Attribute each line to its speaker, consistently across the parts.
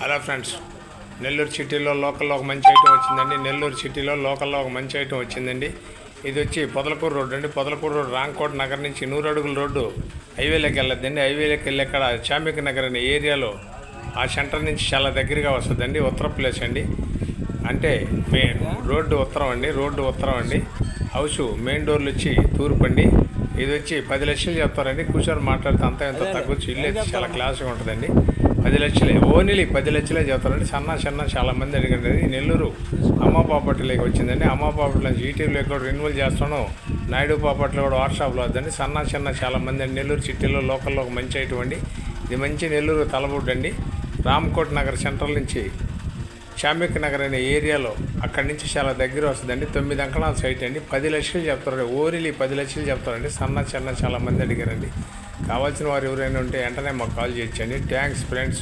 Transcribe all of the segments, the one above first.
Speaker 1: Hello friends, Nellore సిటీలో లోకల్లో ఒక మంచి ఐటమ్ వచ్చిందండి. నెల్లూరు సిటీలో లోకల్లో ఒక మంచి ఐటమ్ వచ్చిందండి. ఇది వచ్చి పొదలకూరు రోడ్డు అండి. పొదలకూరు రోడ్డు రాంకోట్ నగర్ నుంచి 100 అడుగుల రోడ్డు హైవేలోకి వెళ్ళొద్దండి. హైవేలోకి వెళ్ళి అక్కడ చాంబిక్ నగర్ అనే ఏరియాలో ఆ సెంటర్ నుంచి చాలా దగ్గరగా వస్తుందండి. ఉత్తర ప్లేస్ అండి. అంటే రోడ్డు ఉత్తరం అండి. హౌస్ మెయిన్ డోర్లు వచ్చి తూర్పు అండి. ఇది వచ్చి 10 లక్షలు చెప్తారండి. కూర్చొని మాట్లాడితే అంతా ఎంత తగ్గొచ్చు. ఇల్లు అయితే చాలా క్లాస్గా ఉంటుందండి. 10 లక్షలే, ఓన్లీ 10 లక్షలే చెప్తారండి. సన్న చాలా మంది అడిగండి. నెల్లూరు అమ్మ ప్రాపర్టీలోకి వచ్చిందండి. అమ్మ ప్రాపర్టీలో ఈటీవీలో కూడా రెన్యువల్ చేస్తాను. నాయుడు ప్రాపర్టీలో కూడా వాట్సాప్లో వద్దండి. సన్న చాలా మంది అండి. నెల్లూరు సిటీలో లోకల్లో ఒక మంచి ఐటమ్ అండి. ఇది మంచి నెల్లూరు తలబొడ్డు అండి. రామ్కోట్ నగర్ సెంట్రల్ నుంచి చాంబిక్ నగర్ అనే ఏరియాలో అక్కడి నుంచి చాలా దగ్గర వస్తుందండి. 9 అంకణాల సైట్ అండి. 10 లక్షలు చెప్తారండి. ఓన్లీ 10 లక్షలు చెప్తారండి. సన్న చాలా మంది అడిగారండి. కావాల్సిన వారు ఎవరైనా ఉంటే వెంటనే మాకు కాల్ చేయొచ్చండి. Thanks friends.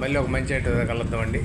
Speaker 1: మళ్ళీ ఒక మంచి ఐటమ్ కలుద్దామండి.